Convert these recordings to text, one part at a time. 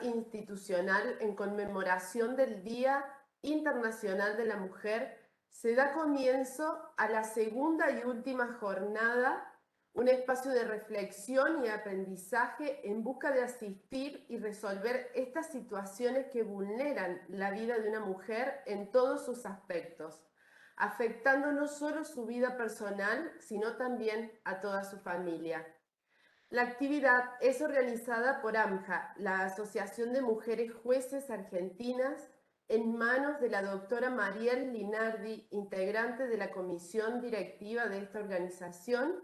institucional en conmemoración del Día Internacional de la Mujer, se da comienzo a la segunda y última jornada, un espacio de reflexión y aprendizaje en busca de asistir y resolver estas situaciones que vulneran la vida de una mujer en todos sus aspectos, afectando no solo su vida personal, sino también a toda su familia. La actividad es organizada por AMJA, la Asociación de Mujeres Jueces Argentinas, en manos de la doctora Mariel Linardi, integrante de la comisión directiva de esta organización,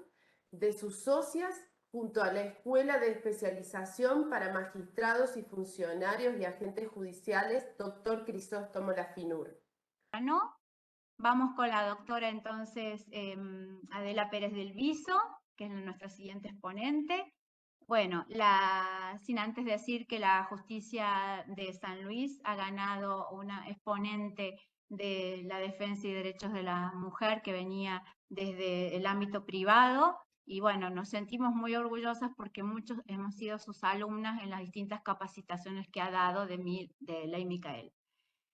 de sus socias, junto a la Escuela de Especialización para Magistrados y Funcionarios y Agentes Judiciales, doctor Crisóstomo Lafinur. ¿No? Vamos con la doctora entonces Adela Pérez del Viso, que es nuestra siguiente exponente. Bueno, sin antes decir que la justicia de San Luis ha ganado una exponente de la defensa y derechos de la mujer que venía desde el ámbito privado. Y bueno, nos sentimos muy orgullosas porque muchos hemos sido sus alumnas en las distintas capacitaciones que ha dado de Ley Micael.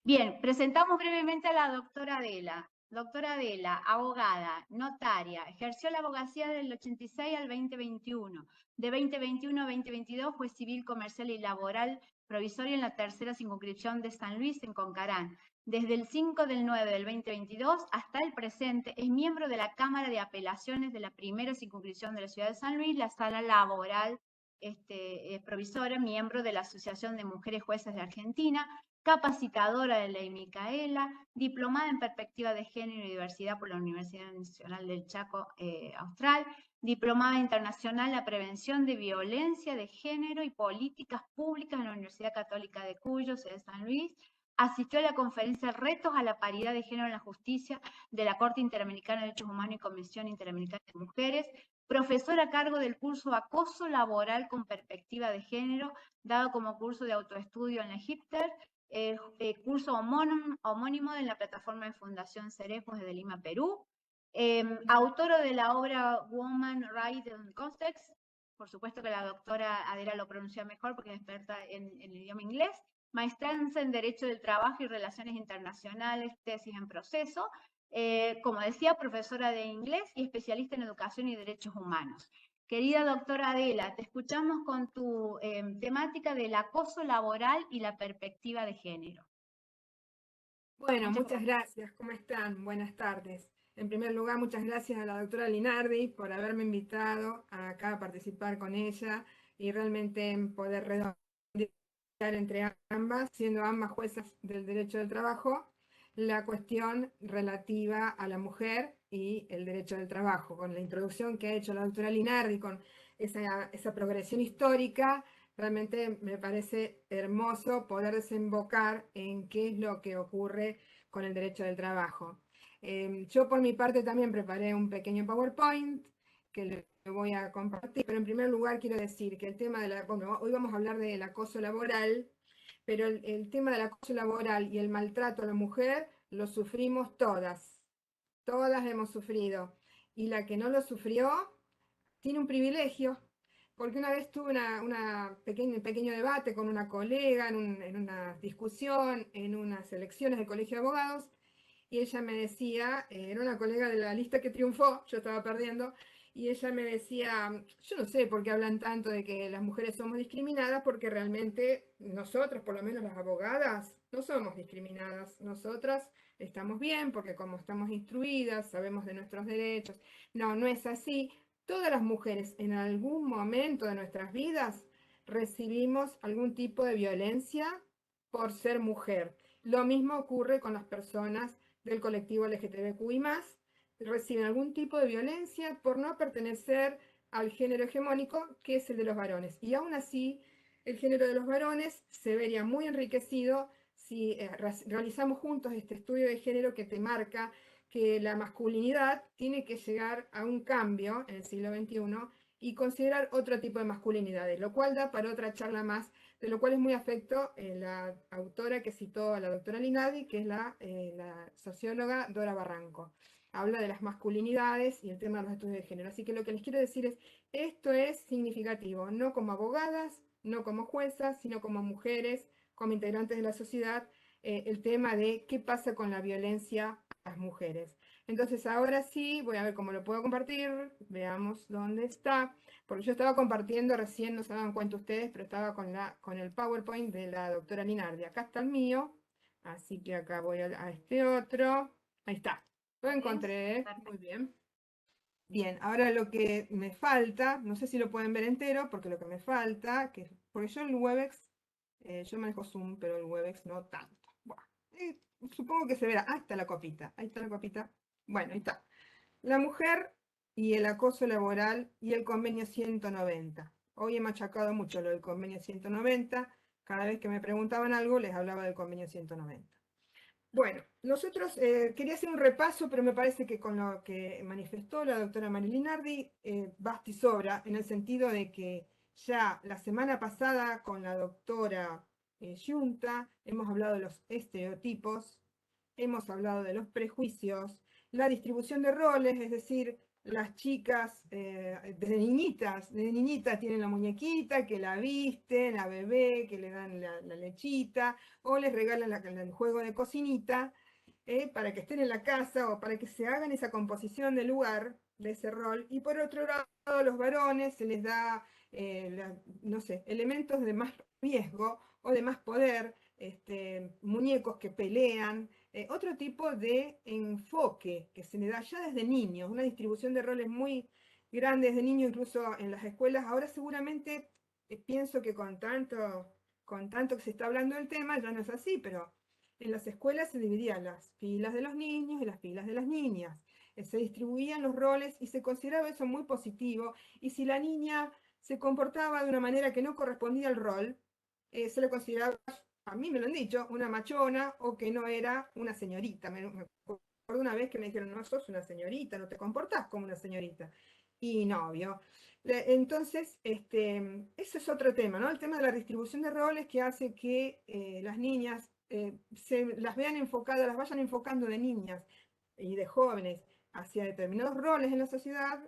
Bien, presentamos brevemente a la doctora Adela. Doctora Adela, abogada, notaria, ejerció la abogacía del 86 al 2021. De 2021 a 2022 fue civil, comercial y laboral provisoria en la tercera circunscripción de San Luis, en Concarán. Desde el 5 del 9 del 2022 hasta el presente es miembro de la Cámara de Apelaciones de la primera circunscripción de la ciudad de San Luis, la sala laboral provisora, miembro de la Asociación de Mujeres Jueces de Argentina, capacitadora de Ley Micaela, diplomada en Perspectiva de Género y Diversidad por la Universidad Nacional del Chaco Austral, diplomada internacional en la prevención de violencia de género y políticas públicas en la Universidad Católica de Cuyo, sede de San Luis. Asistió a la conferencia Retos a la Paridad de Género en la Justicia de la Corte Interamericana de Derechos Humanos y Comisión Interamericana de Mujeres, profesora a cargo del curso Acoso Laboral con Perspectiva de Género, dado como curso de autoestudio en la HIPTER, curso homónimo de la plataforma de Fundación Cerefos de Lima, Perú, autora de la obra Woman Right in Context, por supuesto que la doctora Adela lo pronuncia mejor porque es experta en el idioma inglés, maestranza en Derecho del Trabajo y Relaciones Internacionales, tesis en proceso, como decía, profesora de inglés y especialista en educación y derechos humanos. Querida doctora Adela, te escuchamos con tu temática del acoso laboral y la perspectiva de género. Bueno, muchas gracias. ¿Cómo están? Buenas tardes. En primer lugar, muchas gracias a la doctora Linardi por haberme invitado acá a participar con ella y realmente poder redondear entre ambas, siendo ambas juezas del derecho del trabajo, la cuestión relativa a la mujer y el derecho del trabajo. Con la introducción que ha hecho la doctora Linardi, con esa progresión histórica, realmente me parece hermoso poder desembocar en qué es lo que ocurre con el derecho del trabajo. Yo por mi parte también preparé un pequeño PowerPoint que le voy a compartir, pero en primer lugar quiero decir que el tema bueno, hoy vamos a hablar del acoso laboral, pero el tema del acoso laboral y el maltrato a la mujer lo sufrimos todas hemos sufrido, y la que no lo sufrió tiene un privilegio, porque una vez tuve un pequeño debate con una colega en una discusión, en unas elecciones del Colegio de Abogados, y ella me decía, era una colega de la lista que triunfó, yo estaba perdiendo, y ella me decía, yo no sé por qué hablan tanto de que las mujeres somos discriminadas, porque realmente nosotras, por lo menos las abogadas, no somos discriminadas. Nosotras estamos bien porque como estamos instruidas, sabemos de nuestros derechos. No, no es así. Todas las mujeres en algún momento de nuestras vidas recibimos algún tipo de violencia por ser mujer. Lo mismo ocurre con las personas del colectivo LGTBQI+, reciben algún tipo de violencia por no pertenecer al género hegemónico, que es el de los varones. Y aún así, el género de los varones se vería muy enriquecido si realizamos juntos este estudio de género que te marca que la masculinidad tiene que llegar a un cambio en el siglo XXI y considerar otro tipo de masculinidades, lo cual da para otra charla más, de lo cual es muy afecto la autora que citó a la doctora Linardi, que es la socióloga Dora Barranco. Habla de las masculinidades y el tema de los estudios de género. Así que lo que les quiero decir es, esto es significativo, no como abogadas, no como juezas, sino como mujeres, como integrantes de la sociedad, el tema de qué pasa con la violencia a las mujeres. Entonces ahora sí, voy a ver cómo lo puedo compartir, veamos dónde está, porque yo estaba compartiendo recién, no se daban cuenta ustedes, pero estaba con el PowerPoint de la doctora Linardi. Acá está el mío, así que acá voy a este otro, ahí está, lo encontré, muy bien. Bien, ahora lo que me falta, no sé si lo pueden ver entero, porque lo que me falta, porque yo el Webex, yo manejo Zoom, pero el Webex no tanto. Buah, supongo que se verá, ah, está la copita, ahí está la copita. Bueno, ahí está. La mujer y el acoso laboral y el convenio 190. Hoy he machacado mucho lo del convenio 190, cada vez que me preguntaban algo les hablaba del convenio 190. Bueno, nosotros quería hacer un repaso, pero me parece que con lo que manifestó la doctora Marilinardi basta y sobra, en el sentido de que ya la semana pasada con la doctora Giunta hemos hablado de los estereotipos, hemos hablado de los prejuicios, la distribución de roles, es decir, las chicas desde niñitas tienen la muñequita, que la visten, la bebé, que le dan la lechita, o les regalan el juego de cocinita, para que estén en la casa o para que se hagan esa composición del lugar, de ese rol. Y por otro lado, a los varones se les da, no sé, elementos de más riesgo o de más poder, muñecos que pelean, otro tipo de enfoque que se le da ya desde niños, una distribución de roles muy grande desde niños, incluso en las escuelas. Ahora seguramente pienso que con tanto que se está hablando del tema, ya no es así, pero en las escuelas se dividían las filas de los niños y las filas de las niñas. Se distribuían los roles y se consideraba eso muy positivo. Y si la niña se comportaba de una manera que no correspondía al rol, se le consideraba, a mí me lo han dicho, una machona o que no era una señorita. Me acuerdo una vez que me dijeron, no sos una señorita, no te comportás como una señorita. Y no, obvio. Entonces, ese es otro tema, ¿no? El tema de la distribución de roles que hace que las niñas se las vean enfocadas, las vayan enfocando de niñas y de jóvenes hacia determinados roles en la sociedad,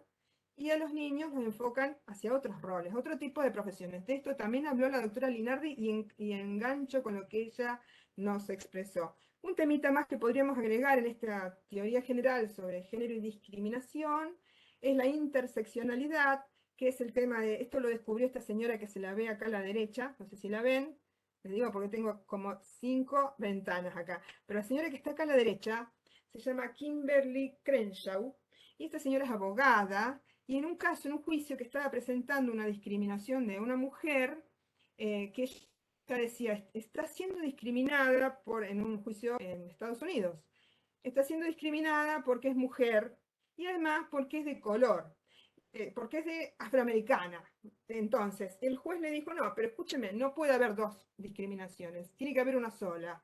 y a los niños los enfocan hacia otros roles, otro tipo de profesiones. De esto también habló la doctora Linardi y engancho con lo que ella nos expresó. Un temita más que podríamos agregar en esta teoría general sobre género y discriminación es la interseccionalidad, que es el tema de, esto lo descubrió esta señora que se la ve acá a la derecha, no sé si la ven, les digo porque tengo como 5 ventanas acá, pero la señora que está acá a la derecha se llama Kimberly Crenshaw, y esta señora es abogada, y en un caso, en un juicio que estaba presentando una discriminación de una mujer, que ella decía, está siendo discriminada en un juicio en Estados Unidos, está siendo discriminada porque es mujer, y además porque es de color, porque es de afroamericana. Entonces, el juez le dijo, no, pero escúcheme, no puede haber dos discriminaciones, tiene que haber una sola.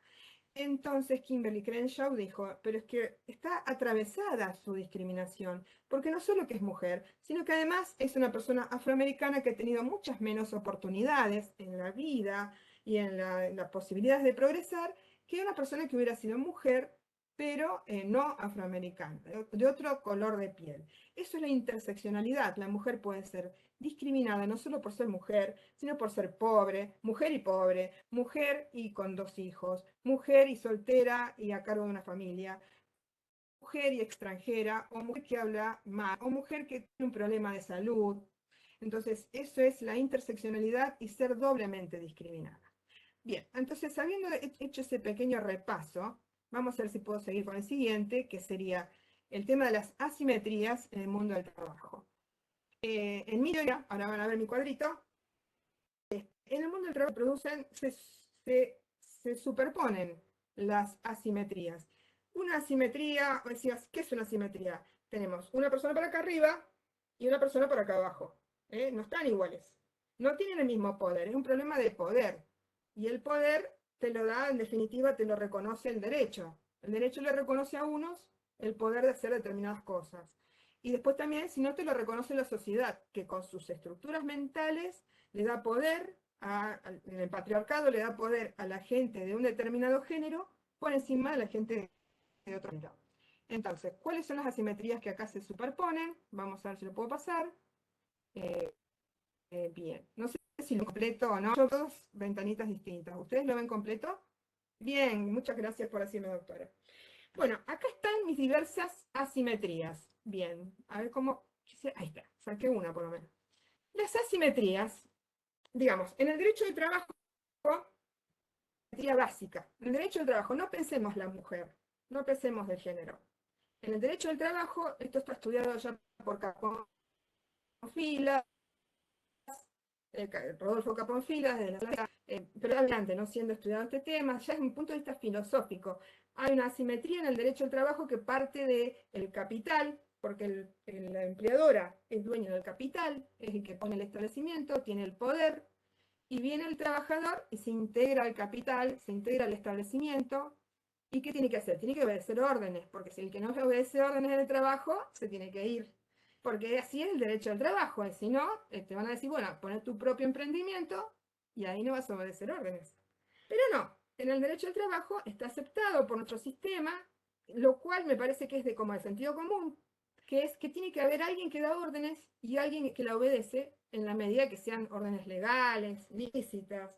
Entonces Kimberly Crenshaw dijo, pero es que está atravesada su discriminación, porque no solo que es mujer, sino que además es una persona afroamericana que ha tenido muchas menos oportunidades en la vida y en las posibilidades de progresar que una persona que hubiera sido mujer, pero no afroamericana, de otro color de piel. Eso es la interseccionalidad. La mujer puede ser discriminada no solo por ser mujer, sino por ser pobre, mujer y con 2 hijos, mujer y soltera y a cargo de una familia, mujer y extranjera, o mujer que habla mal, o mujer que tiene un problema de salud. Entonces, eso es la interseccionalidad y ser doblemente discriminada. Bien, entonces, habiendo hecho ese pequeño repaso, vamos a ver si puedo seguir con el siguiente, que sería el tema de las asimetrías en el mundo del trabajo. En mi teoría, ahora van a ver mi cuadrito, en el mundo del trabajo se superponen las asimetrías. Una asimetría, decías, ¿qué es una asimetría? Tenemos una persona para acá arriba y una persona para acá abajo. No están iguales. No tienen el mismo poder, es un problema de poder. Y el poder te lo da, en definitiva, te lo reconoce el derecho. El derecho le reconoce a unos el poder de hacer determinadas cosas. Y después también, si no, te lo reconoce la sociedad, que con sus estructuras mentales le da poder, en el patriarcado le da poder a la gente de un determinado género por encima de la gente de otro género. Entonces, ¿cuáles son las asimetrías que acá se superponen? Vamos a ver si lo puedo pasar. Bien, no sé si lo completo o no. Yo dos ventanitas distintas. ¿Ustedes lo ven completo? Bien, muchas gracias por decirme, doctora. Bueno, acá están mis diversas asimetrías. Bien, a ver cómo... Ahí está, saqué una por lo menos. Las asimetrías, digamos, en el derecho del trabajo, asimetría básica. En el derecho del trabajo, no pensemos la mujer, no pensemos del género. En el derecho del trabajo, esto está estudiado ya por Caponfilas, Rodolfo Caponfilas, pero adelante, no siendo estudiante tema, ya es un punto de vista filosófico. Hay una asimetría en el derecho al trabajo que parte del capital, porque la empleadora es dueño del capital, es el que pone el establecimiento, tiene el poder, y viene el trabajador y se integra al capital, se integra al establecimiento. ¿Y qué tiene que hacer? Tiene que obedecer órdenes, porque si el que no obedece órdenes en el trabajo, se tiene que ir. Porque así es el derecho al trabajo. Y si no, te van a decir, bueno, poner tu propio emprendimiento y ahí no vas a obedecer órdenes. Pero no, en el derecho al trabajo está aceptado por nuestro sistema, lo cual me parece que es de como de sentido común, que es que tiene que haber alguien que da órdenes y alguien que la obedece en la medida que sean órdenes legales, lícitas,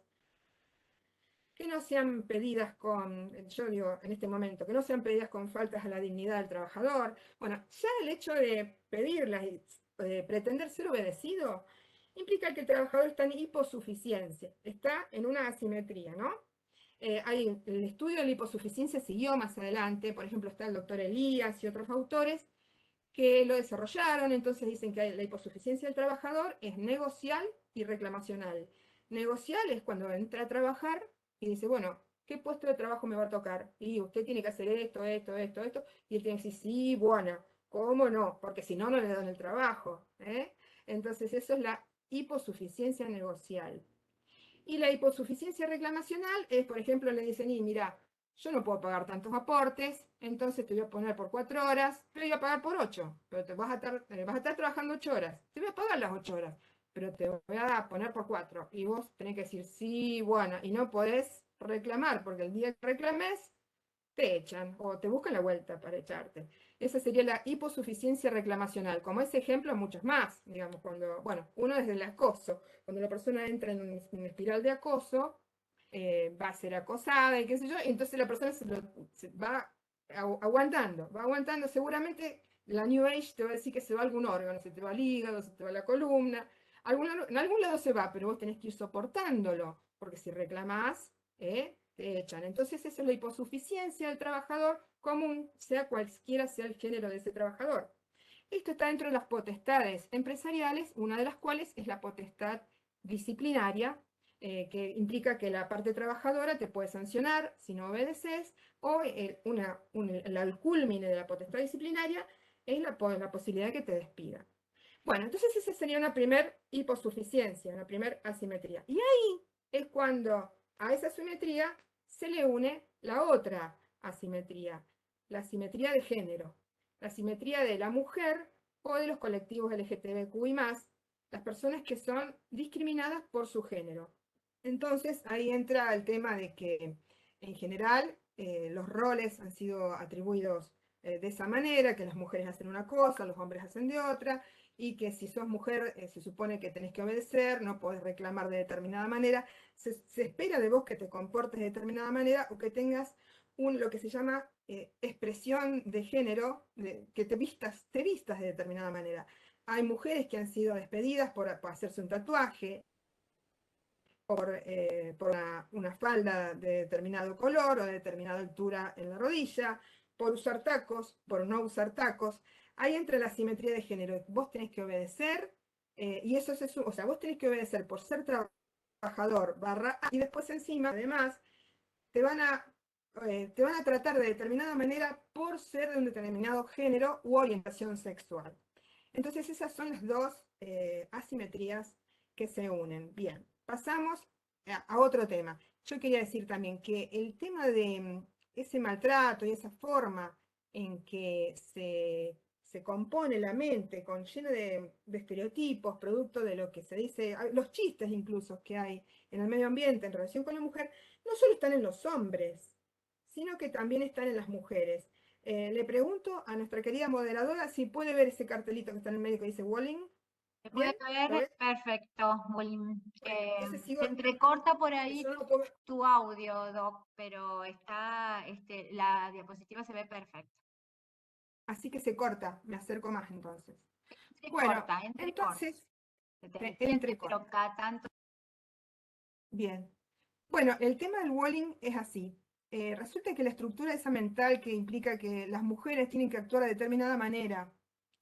que no sean pedidas con, yo digo en este momento, que no sean pedidas con faltas a la dignidad del trabajador. Bueno, ya el hecho de pedirlas y de pretender ser obedecido implica que el trabajador está en hiposuficiencia, está en una asimetría, ¿no? El estudio de la hiposuficiencia siguió más adelante, por ejemplo está el doctor Elías y otros autores que lo desarrollaron, entonces dicen que la hiposuficiencia del trabajador es negocial y reclamacional. Negocial es cuando entra a trabajar y dice, bueno, ¿qué puesto de trabajo me va a tocar? Y usted tiene que hacer esto, esto, esto, esto, y él tiene que decir, sí, bueno, ¿cómo no? Porque si no, no le dan el trabajo. Entonces eso es la hiposuficiencia negocial. Y la hiposuficiencia reclamacional es, por ejemplo, le dicen, y mira, yo no puedo pagar tantos aportes, entonces te voy a poner por 4 horas, te voy a pagar por 8, pero vas a estar trabajando 8 horas, te voy a pagar las 8 horas, pero te voy a poner por 4. Y vos tenés que decir, sí, bueno, y no podés reclamar, porque el día que reclames, te echan o te buscan la vuelta para echarte. Esa sería la hiposuficiencia reclamacional. Como ese ejemplo, muchos más. Digamos, cuando, bueno, uno es el acoso. Cuando la persona entra en una espiral de acoso, va a ser acosada y qué sé yo, y entonces la persona se va aguantando. Seguramente la New Age te va a decir que se va a algún órgano, se te va al hígado, se te va a la columna. En algún lado se va, pero vos tenés que ir soportándolo, porque si reclamás, te echan. Entonces eso es la hiposuficiencia del trabajador común, sea cualquiera sea el género de ese trabajador. Esto está dentro de las potestades empresariales, una de las cuales es la potestad disciplinaria, que implica que la parte trabajadora te puede sancionar si no obedeces, o el culmine de la potestad disciplinaria es la posibilidad de que te despidan. Bueno, entonces esa sería una primer hiposuficiencia, una primer asimetría. Y ahí es cuando a esa asimetría se le une la otra asimetría, la asimetría de género, la asimetría de la mujer o de los colectivos LGTBQI+, las personas que son discriminadas por su género. Entonces ahí entra el tema de que en general los roles han sido atribuidos de esa manera, que las mujeres hacen una cosa, los hombres hacen de otra, y que si sos mujer se supone que tenés que obedecer, no podés reclamar de determinada manera, se espera de vos que te comportes de determinada manera o que tengas lo que se llama expresión de género, que te vistas de determinada manera. Hay mujeres que han sido despedidas por hacerse un tatuaje, por una falda de determinado color o de determinada altura en la rodilla, por usar tacos, por no usar tacos. Ahí entra la simetría de género. Vos tenés que obedecer, y eso es eso, o sea, vos tenés que obedecer por ser trabajador y después encima, además, te van a, te van a tratar de determinada manera por ser de un determinado género u orientación sexual. Entonces esas son las dos asimetrías que se unen. Bien, pasamos a otro tema. Yo quería decir también que el tema de ese maltrato y esa forma en que se compone la mente con lleno de estereotipos, producto de lo que se dice, los chistes incluso que hay en el medio ambiente en relación con la mujer, no solo están en los hombres, sino que también están en las mujeres. Le pregunto a nuestra querida moderadora si puede ver ese cartelito que está en el medio que dice Walling. Se puede ¿Bien? ¿Lo ver ves? perfecto, William. Bueno, entonces sigo. Se entrecorta por ahí Yo no lo puedo ver. tu audio, Doc, pero está, la diapositiva se ve perfecta. Así que se corta, me acerco más entonces. Bueno, Entrecorta, entrecorta. entonces, Se te se entiende, pero entrecorta. cada tanto. Bien. Bueno, el tema del bullying es así. Resulta que la estructura esa mental que implica que las mujeres tienen que actuar de determinada manera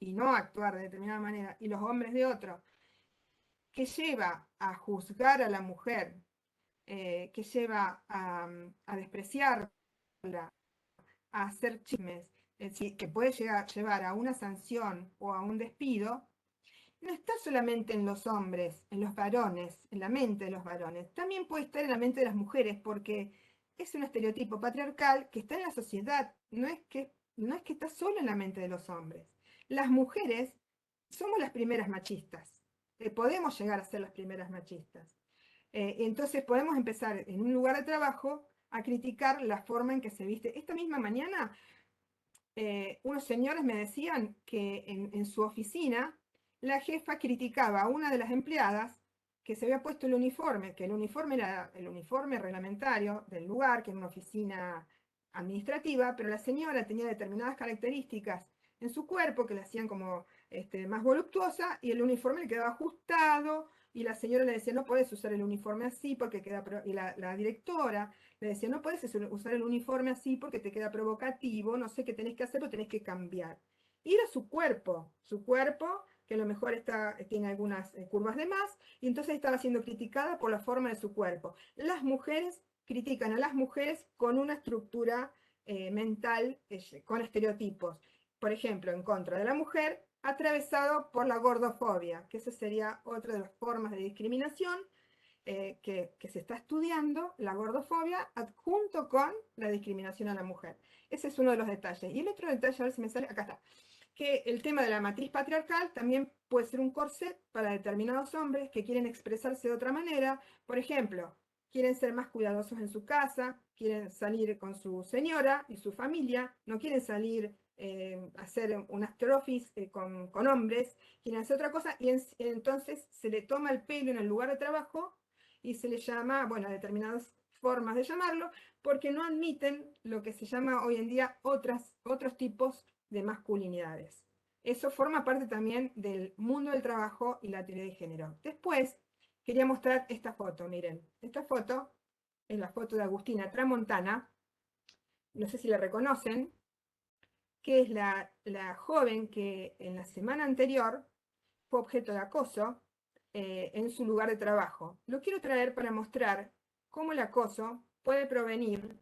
y no actuar de determinada manera, y los hombres de otro, que lleva a juzgar a la mujer, que lleva a despreciarla, a hacer chismes, es decir, que puede llevar a una sanción o a un despido, no está solamente en los hombres, en los varones, en la mente de los varones, también puede estar en la mente de las mujeres, porque es un estereotipo patriarcal que está en la sociedad, no es que está solo en la mente de los hombres. Las mujeres somos las primeras machistas, podemos llegar a ser las primeras machistas. Entonces podemos empezar en un lugar de trabajo a criticar la forma en que se viste. Esta misma mañana, unos señores me decían que en su oficina la jefa criticaba a una de las empleadas que se había puesto el uniforme, que el uniforme era el uniforme reglamentario del lugar, que era una oficina administrativa, pero la señora tenía determinadas características en su cuerpo que la hacían como más voluptuosa, y el uniforme le quedaba ajustado, y la señora le decía, no puedes usar el uniforme así porque queda... Y la directora le decía, no puedes usar el uniforme así porque te queda provocativo, no sé qué tenés que hacer, pero tenés que cambiar. Y era su cuerpo, que a lo mejor tiene algunas curvas de más, y entonces estaba siendo criticada por la forma de su cuerpo. Las mujeres critican a las mujeres con una estructura mental, con estereotipos. Por ejemplo, en contra de la mujer, atravesado por la gordofobia, que esa sería otra de las formas de discriminación, que se está estudiando, la gordofobia, junto con la discriminación a la mujer. Ese es uno de los detalles. Y el otro detalle, a ver si me sale, acá está, que el tema de la matriz patriarcal también puede ser un corset para determinados hombres que quieren expresarse de otra manera. Por ejemplo, quieren ser más cuidadosos en su casa, quieren salir con su señora y su familia, no quieren salir a hacer unas trophies con hombres, quieren hacer otra cosa, y entonces se le toma el pelo en el lugar de trabajo y se le llama, bueno, determinadas formas de llamarlo, porque no admiten lo que se llama hoy en día otros tipos de masculinidades. Eso forma parte también del mundo del trabajo y la teoría de género. Después, quería mostrar esta foto, miren. Esta foto es la foto de Agustina Tramontana, no sé si la reconocen, que es la joven que en la semana anterior fue objeto de acoso en su lugar de trabajo. Lo quiero traer para mostrar cómo el acoso puede provenir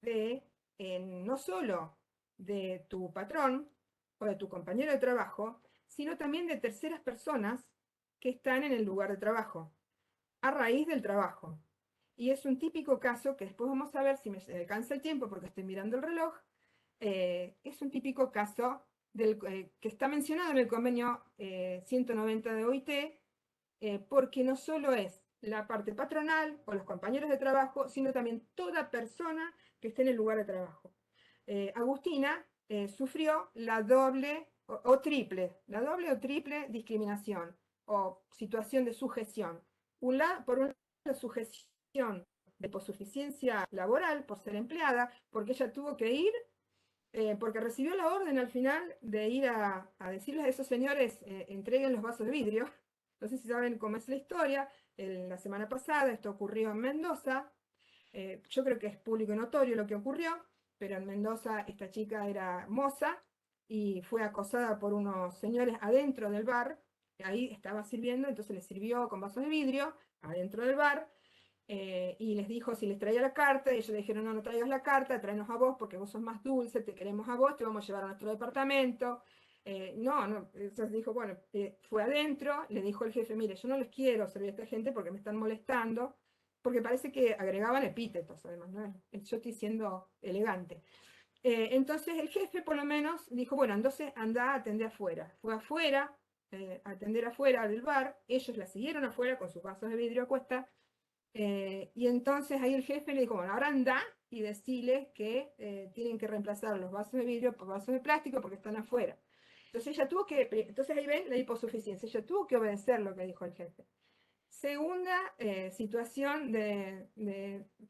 de no solo de tu patrón o de tu compañero de trabajo, sino también de terceras personas que están en el lugar de trabajo, a raíz del trabajo. Y es un típico caso que después vamos a ver si me alcanza el tiempo porque estoy mirando el reloj. Es un típico caso que está mencionado en el convenio 190 de OIT, porque no solo es la parte patronal o los compañeros de trabajo, sino también toda persona que esté en el lugar de trabajo. Agustina sufrió la doble o triple discriminación o situación de sujeción. Por un lado, la sujeción de hiposuficiencia laboral por ser empleada, porque ella tuvo que ir, porque recibió la orden al final de ir a decirles a esos señores, entreguen los vasos de vidrio. No sé si saben cómo es la historia. La semana pasada esto ocurrió en Mendoza. Yo creo que es público y notorio lo que ocurrió, pero en Mendoza esta chica era moza y fue acosada por unos señores adentro del bar. Ahí estaba sirviendo, entonces les sirvió con vasos de vidrio adentro del bar. Y les dijo si les traía la carta, y ellos le dijeron, no, no traigas la carta, tráenos a vos porque vos sos más dulce, te queremos a vos, te vamos a llevar a nuestro departamento. No, entonces dijo, bueno, fue adentro, le dijo el jefe, mire, yo no les quiero servir a esta gente porque me están molestando, porque parece que agregaban epítetos, además, ¿no? Yo estoy siendo elegante. Entonces el jefe por lo menos dijo, bueno, entonces anda a atender afuera. Fue afuera, a atender afuera del bar, ellos la siguieron afuera con sus vasos de vidrio a cuesta. Y entonces ahí el jefe le dijo, bueno, ahora anda y decirles que tienen que reemplazar los vasos de vidrio por vasos de plástico porque están afuera. Entonces ahí ven la hiposuficiencia, ella tuvo que obedecer lo que dijo el jefe. Segunda situación que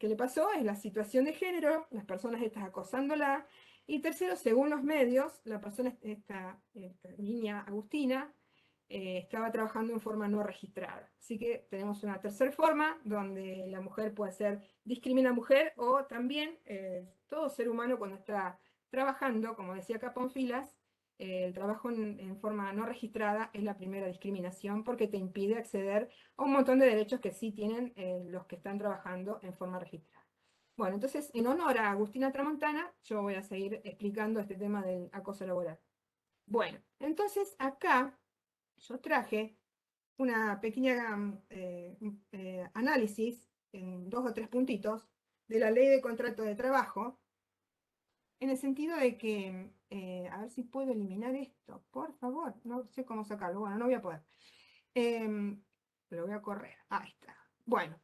le pasó es la situación de género, las personas estas acosándola. Y tercero, según los medios, la persona, esta niña Agustina, estaba trabajando en forma no registrada. Así que tenemos una tercera forma donde la mujer puede ser discrimina a mujer o también todo ser humano cuando está trabajando, como decía acá Pánfilas, el trabajo en forma no registrada es la primera discriminación porque te impide acceder a un montón de derechos que sí tienen los que están trabajando en forma registrada. Bueno, entonces, en honor a Agustina Tramontana, yo voy a seguir explicando este tema del acoso laboral. Bueno, entonces acá yo traje una pequeña análisis en 2 o 3 puntitos de la ley de contrato de trabajo, en el sentido de que, a ver si puedo eliminar esto, por favor, no sé cómo sacarlo, bueno, no voy a poder. Lo voy a correr, ahí está. Bueno,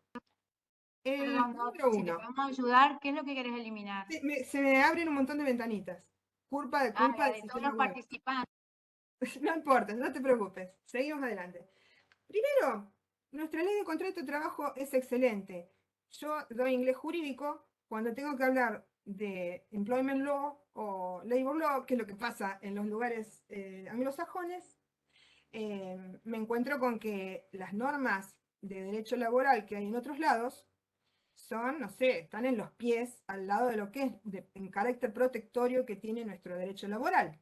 el Perdón, Doc, número si te 1, podemos ayudar, ¿qué es lo que querés eliminar? se me abren un montón de ventanitas, culpa del De todos sistema los web. participantes. No importa, no te preocupes, seguimos adelante. Primero, nuestra ley de contrato de trabajo es excelente. Yo doy inglés jurídico cuando tengo que hablar de employment law o labor law, que es lo que pasa en los lugares anglosajones. Me encuentro con que las normas de derecho laboral que hay en otros lados son, no sé, están en los pies al lado de lo que es en carácter protectorio que tiene nuestro derecho laboral,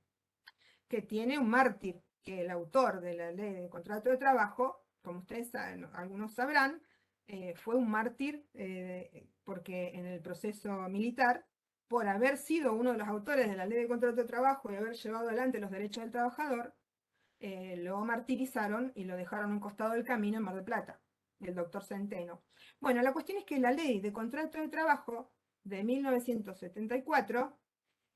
que tiene un mártir, que el autor de la ley de contrato de trabajo, como ustedes saben, algunos sabrán, fue un mártir porque en el proceso militar, por haber sido uno de los autores de la ley de contrato de trabajo y haber llevado adelante los derechos del trabajador, lo martirizaron y lo dejaron a un costado del camino en Mar del Plata, el doctor Centeno. Bueno, la cuestión es que la ley de contrato de trabajo de 1974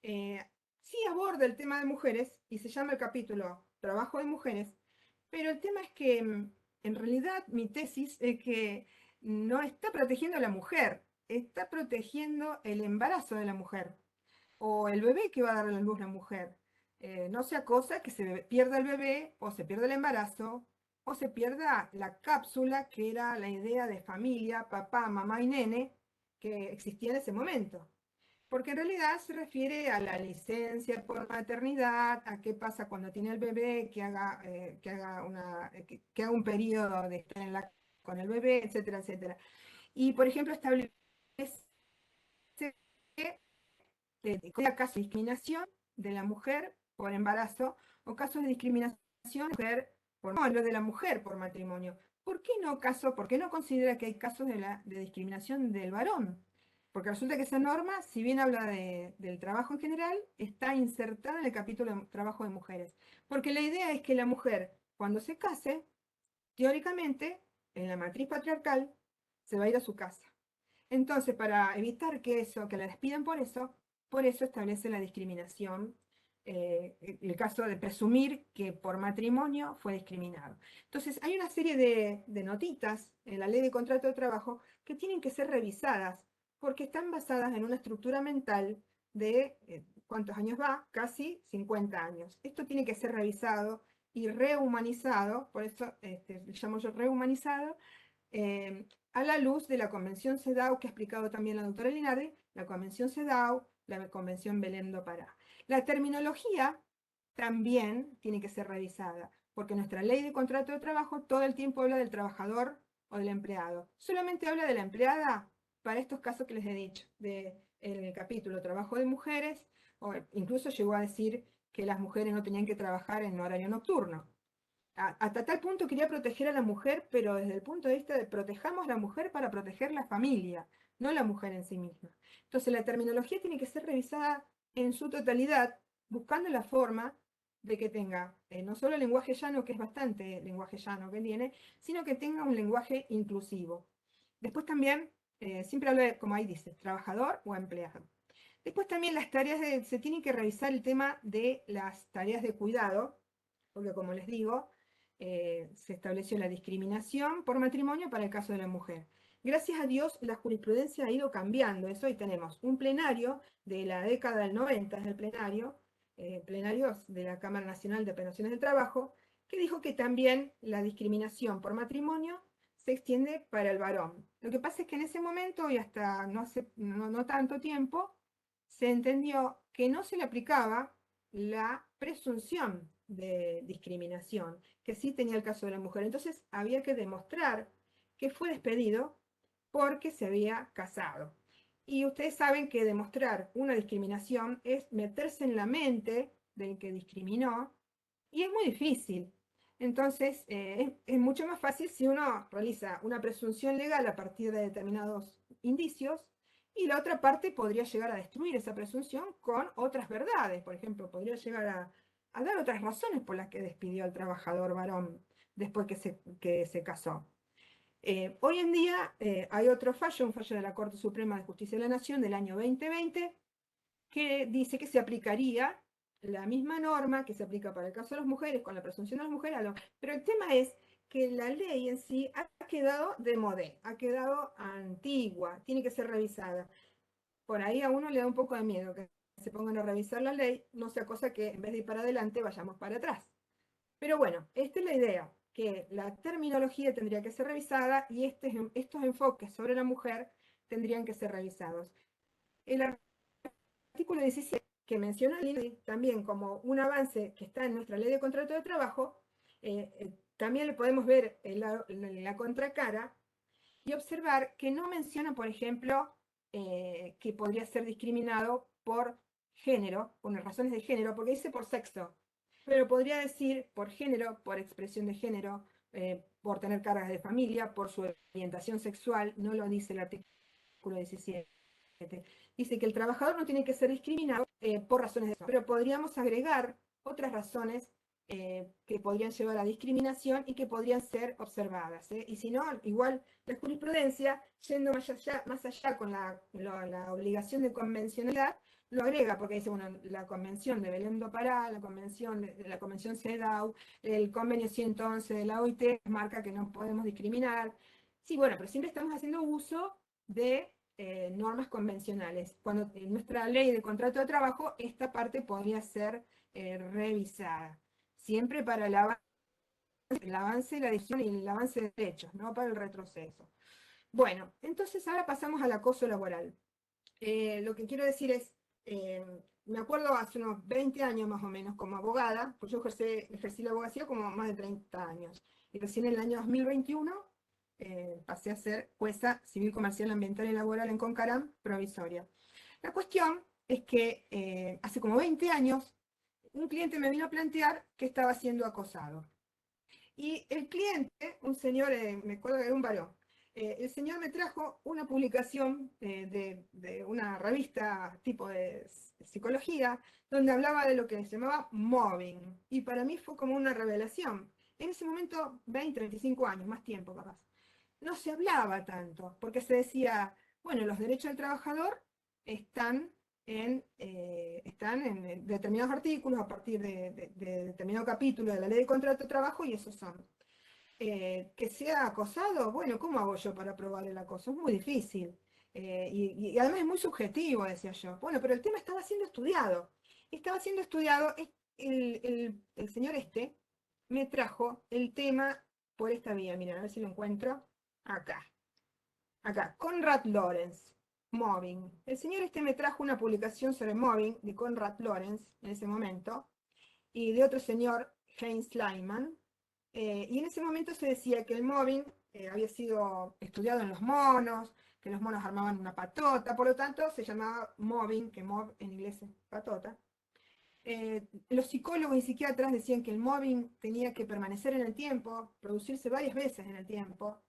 sí aborda el tema de mujeres y se llama el capítulo Trabajo de Mujeres, pero el tema es que en realidad mi tesis es que no está protegiendo a la mujer, está protegiendo el embarazo de la mujer o el bebé que va a dar a la luz la mujer. No sea cosa que se pierda el bebé o se pierda el embarazo o se pierda la cápsula que era la idea de familia, papá, mamá y nene que existía en ese momento. Porque en realidad se refiere a la licencia por maternidad, a qué pasa cuando tiene el bebé, que haga un periodo de estar con el bebé, etcétera, etcétera. Y, por ejemplo, establece que casos de discriminación de la mujer por embarazo o casos de discriminación de la mujer lo de la mujer por matrimonio. ¿Por qué no considera que hay casos de discriminación del varón? Porque resulta que esa norma, si bien habla del trabajo en general, está insertada en el capítulo de trabajo de mujeres. Porque la idea es que la mujer, cuando se case, teóricamente, en la matriz patriarcal, se va a ir a su casa. Entonces, para evitar que la despidan por eso establece la discriminación, el caso de presumir que por matrimonio fue discriminado. Entonces, hay una serie de notitas en la ley de contrato de trabajo que tienen que ser revisadas porque están basadas en una estructura mental de, ¿cuántos años va? Casi 50 años. Esto tiene que ser revisado y rehumanizado, por eso le llamo yo rehumanizado, a la luz de la Convención CEDAW que ha explicado también la doctora Linardi, la Convención CEDAW, la Convención Belém do Pará. La terminología también tiene que ser revisada, porque nuestra ley de contrato de trabajo todo el tiempo habla del trabajador o del empleado. Solamente habla de la empleada para estos casos que les he dicho, en el capítulo trabajo de mujeres, o incluso llegó a decir que las mujeres no tenían que trabajar en horario nocturno. Hasta tal punto quería proteger a la mujer, pero desde el punto de vista de protejamos a la mujer para proteger la familia, no la mujer en sí misma. Entonces la terminología tiene que ser revisada en su totalidad, buscando la forma de que tenga no solo el lenguaje llano, que es bastante lenguaje llano que tiene, sino que tenga un lenguaje inclusivo. Después también, siempre hablo de, como ahí dice, trabajador o empleado. Después también se tiene que revisar el tema de las tareas de cuidado, porque como les digo, se estableció la discriminación por matrimonio para el caso de la mujer. Gracias a Dios, la jurisprudencia ha ido cambiando. Eso hoy tenemos un plenario de la década del 90, es el plenario, plenarios de la Cámara Nacional de Apelaciones del Trabajo, que dijo que también la discriminación por matrimonio se extiende para el varón. Lo que pasa es que en ese momento, y hasta no tanto tiempo, se entendió que no se le aplicaba la presunción de discriminación, que sí tenía el caso de la mujer. Entonces había que demostrar que fue despedido porque se había casado. Y ustedes saben que demostrar una discriminación es meterse en la mente del que discriminó y es muy difícil. Entonces, es mucho más fácil si uno realiza una presunción legal a partir de determinados indicios y la otra parte podría llegar a destruir esa presunción con otras verdades. Por ejemplo, podría llegar a dar otras razones por las que despidió al trabajador varón después que se casó. Hoy en día hay otro fallo, un fallo de la Corte Suprema de Justicia de la Nación del año 2020, que dice que se aplicaría la misma norma que se aplica para el caso de las mujeres, con la presunción de las mujeres, pero el tema es que la ley en sí ha quedado de modé, ha quedado antigua, tiene que ser revisada. Por ahí a uno le da un poco de miedo que se pongan a revisar la ley, no sea cosa que en vez de ir para adelante vayamos para atrás. Pero bueno, esta es la idea, que la terminología tendría que ser revisada y estos enfoques sobre la mujer tendrían que ser revisados. El artículo 17, que menciona también como un avance que está en nuestra ley de contrato de trabajo, también le podemos ver en la contracara y observar que no menciona, por ejemplo, que podría ser discriminado por género, por razones de género, porque dice por sexo, pero podría decir por género, por expresión de género, por tener cargas de familia, por su orientación sexual, no lo dice el artículo 17. Dice que el trabajador no tiene que ser discriminado por razones de eso, pero podríamos agregar otras razones que podrían llevar a discriminación y que podrían ser observadas. Y si no, igual la jurisprudencia, yendo más allá con la obligación de convencionalidad, lo agrega, porque dice, bueno, la Convención de Belém do Pará, la Convención CEDAW, el Convenio 111 de la OIT, marca que no podemos discriminar. Sí, bueno, pero siempre estamos haciendo uso de normas convencionales. Cuando en nuestra ley de contrato de trabajo, esta parte podría ser revisada. Siempre para el avance, la adhesión y el avance de derechos, no para el retroceso. Bueno, entonces ahora pasamos al acoso laboral. Lo que quiero decir es, me acuerdo hace unos 20 años más o menos como abogada, pues yo ejercí la abogacía como más de 30 años, y recién en el año 2021 pasé a ser jueza civil, comercial, ambiental y laboral en Concarán, provisoria. La cuestión es que hace como 20 años un cliente me vino a plantear que estaba siendo acosado. Y el cliente, un señor, me acuerdo que era un varón, el señor me trajo una publicación de una revista tipo de psicología, donde hablaba de lo que se llamaba mobbing. Y para mí fue como una revelación. En ese momento, 20, 25 años, más tiempo capaz. No se hablaba tanto, porque se decía, bueno, los derechos del trabajador están en determinados artículos a partir de determinado capítulo de la ley de contrato de trabajo y esos son. Que sea acosado, bueno, ¿cómo hago yo para probar el acoso? Es muy difícil. Y además es muy subjetivo, decía yo. Bueno, pero el tema estaba siendo estudiado. Estaba siendo estudiado, el señor me trajo el tema por esta vía. Miren, a ver si lo encuentro. Acá. Acá, Konrad Lorenz, mobbing. El señor me trajo una publicación sobre mobbing de Konrad Lorenz en ese momento y de otro señor, Heinz Leiman. Y en ese momento se decía que el mobbing había sido estudiado en los monos, que los monos armaban una patota, por lo tanto se llamaba mobbing, que mob en inglés es patota. Los psicólogos y psiquiatras decían que el mobbing tenía que permanecer en el tiempo, producirse varias veces en el tiempo.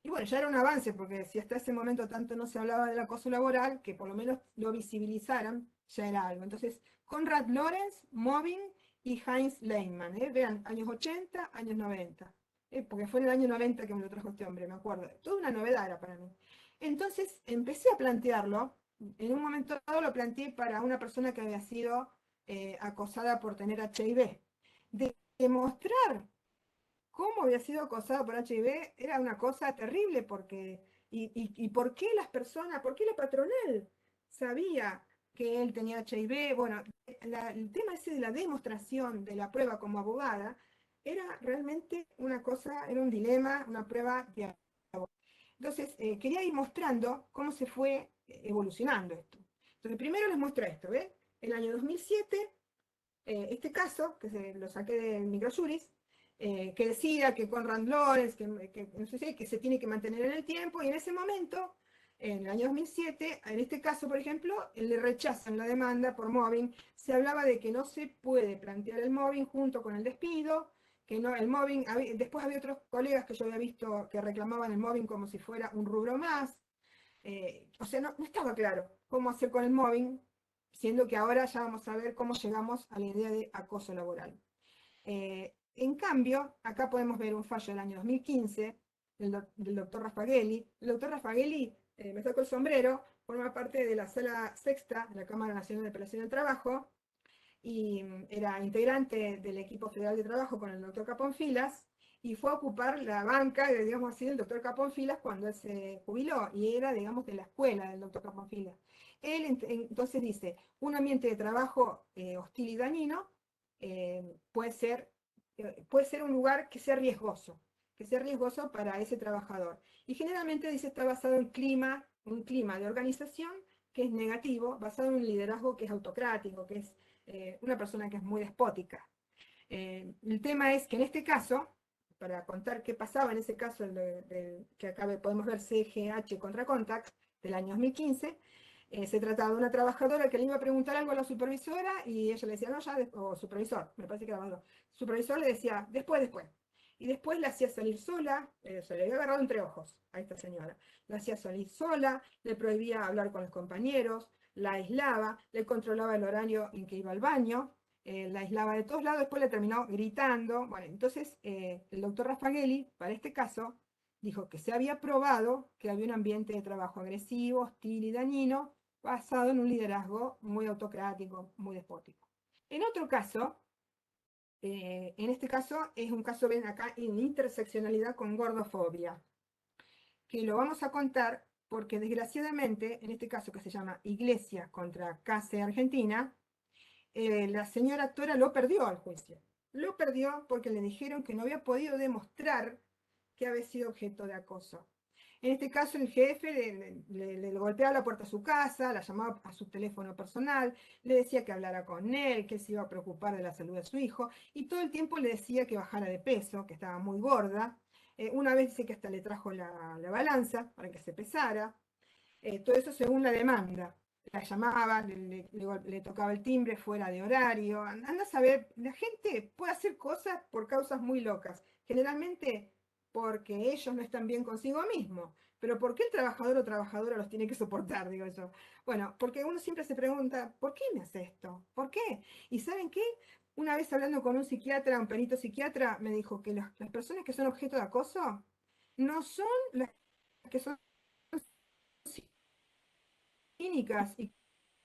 Y bueno, ya era un avance, porque si hasta ese momento tanto no se hablaba del acoso laboral, que por lo menos lo visibilizaran, ya era algo. Entonces, Konrad Lorenz, mobbing, y Heinz Leiman, vean, años 80, años 90. Porque fue en el año 90 que me lo trajo este hombre, me acuerdo. Toda una novedad era para mí. Entonces empecé a plantearlo, en un momento dado lo planteé para una persona que había sido acosada por tener HIV. Demostrar cómo había sido acosada por HIV era una cosa terrible, porque, y por qué las personas, por qué la patronal sabía que él tenía HIV. Bueno, el tema ese de la demostración de la prueba como abogada era realmente una cosa, era un dilema, una prueba de abogada. Entonces, quería ir mostrando cómo se fue evolucionando esto. Entonces, primero les muestro esto, ¿ven? El año 2007, este caso, que lo saqué del microjuris, que decía que Conrad Lorenz, no sé si, que se tiene que mantener en el tiempo, y en ese momento, en el año 2007, en este caso, por ejemplo, le rechazan la demanda por mobbing. Se hablaba de que no se puede plantear el mobbing junto con el despido, que no, el mobbing, después había otros colegas que yo había visto que reclamaban el mobbing como si fuera un rubro más. O sea, no estaba claro cómo hacer con el mobbing, siendo que ahora ya vamos a ver cómo llegamos a la idea de acoso laboral. En cambio, acá podemos ver un fallo del año 2015 del doctor Raffagelli. El doctor Raffagelli, me saco el sombrero, forma parte de la sala sexta de la Cámara Nacional de Apelación del Trabajo y era integrante del equipo federal de trabajo con el doctor Caponfilas y fue a ocupar la banca, digamos así, del doctor Caponfilas cuando él se jubiló y era, digamos, de la escuela del doctor Caponfilas. Él entonces dice, un ambiente de trabajo hostil y dañino puede ser un lugar que sea riesgoso para ese trabajador. Y generalmente dice está basado en un clima de organización que es negativo, basado en un liderazgo que es autocrático, que es una persona que es muy despótica. El tema es que en este caso, para contar qué pasaba en ese caso, que acá podemos ver CGH contra Contact, del año 2015, se trataba de una trabajadora que le iba a preguntar algo a la supervisora y ella le decía, no, ya, o supervisor, me parece que era más. Supervisor le decía, después. Y después la hacía salir sola, se le había agarrado entre ojos a esta señora. La hacía salir sola, le prohibía hablar con los compañeros, la aislaba, le controlaba el horario en que iba al baño, la aislaba de todos lados, después le terminó gritando. Bueno, entonces el doctor Raffagelli, para este caso, dijo que se había probado que había un ambiente de trabajo agresivo, hostil y dañino, basado en un liderazgo muy autocrático, muy despótico. En otro caso, en este caso es un caso, ven acá, en interseccionalidad con gordofobia, que lo vamos a contar porque desgraciadamente, en este caso que se llama Iglesia contra CASE Argentina, la señora actora lo perdió al juicio. Lo perdió porque le dijeron que no había podido demostrar que había sido objeto de acoso. En este caso, el jefe le golpeaba la puerta a su casa, la llamaba a su teléfono personal, le decía que hablara con él, que se iba a preocupar de la salud de su hijo, y todo el tiempo le decía que bajara de peso, que estaba muy gorda. Una vez dice que hasta le trajo la balanza para que se pesara. Todo eso según la demanda. La llamaba, le tocaba el timbre fuera de horario. Anda a saber, la gente puede hacer cosas por causas muy locas. Generalmente porque ellos no están bien consigo mismos. Pero ¿por qué el trabajador o trabajadora los tiene que soportar, digo yo? Bueno, porque uno siempre se pregunta, ¿por qué me hace esto? ¿Por qué? ¿Y saben qué? Una vez hablando con un psiquiatra, un perito psiquiatra, me dijo que las personas que son objeto de acoso no son las que son clínicas y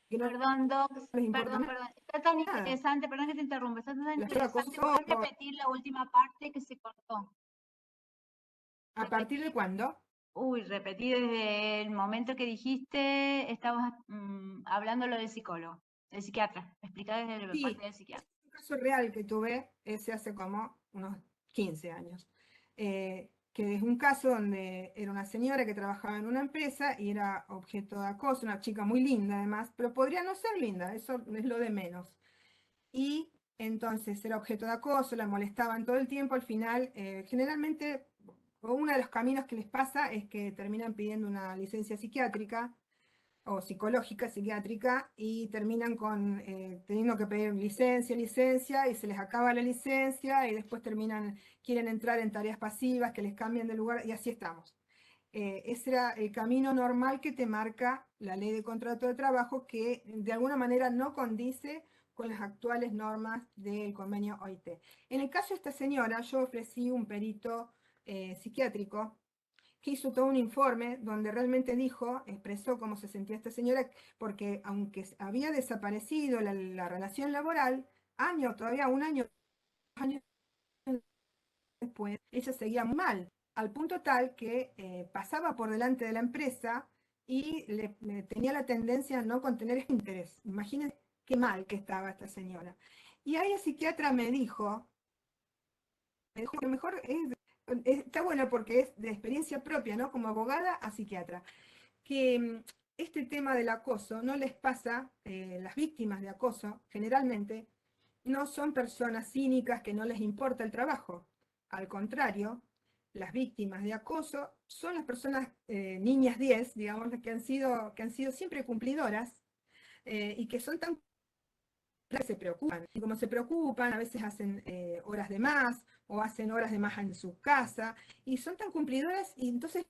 que no Perdón, Doc, les importa perdón. Está tan nada. interesante, perdón que te interrumpa, está tan Las interesante. acoso, ¿Puedes repetir la última parte que se cortó? ¿a partir de cuándo? Uy, repetí desde el momento que dijiste, estabas hablando lo del psicólogo, del psiquiatra. Explica desde la Sí, parte del es psiquiatra. un caso real que tuve, ese hace como unos 15 años, que es un caso donde era una señora que trabajaba en una empresa y era objeto de acoso, una chica muy linda además, pero podría no ser linda, eso es lo de menos. Y entonces era objeto de acoso, la molestaban todo el tiempo, al final, generalmente, uno de los caminos que les pasa es que terminan pidiendo una licencia psiquiátrica o psicológica, psiquiátrica, y terminan teniendo que pedir licencia, y se les acaba la licencia, y después quieren entrar en tareas pasivas, que les cambian de lugar, y así estamos. Ese era el camino normal que te marca la ley de contrato de trabajo, que de alguna manera no condice con las actuales normas del convenio OIT. En el caso de esta señora, yo ofrecí un perito psiquiátrico que hizo todo un informe donde realmente expresó cómo se sentía esta señora, porque aunque había desaparecido la relación laboral, todavía un año, 2 años después, ella seguía muy mal, al punto tal que pasaba por delante de la empresa y tenía la tendencia a no contener este interés. Imagínense qué mal que estaba esta señora. Y ahí el psiquiatra me dijo que mejor está bueno porque es de experiencia propia, ¿no? Como abogada a psiquiatra, que este tema del acoso no les pasa, las víctimas de acoso generalmente no son personas cínicas que no les importa el trabajo. Al contrario, las víctimas de acoso son las personas, niñas 10, digamos, que han sido siempre cumplidoras y que son tan que se preocupan. Y como se preocupan, a veces hacen horas de más o hacen horas de más en su casa y son tan cumplidoras y entonces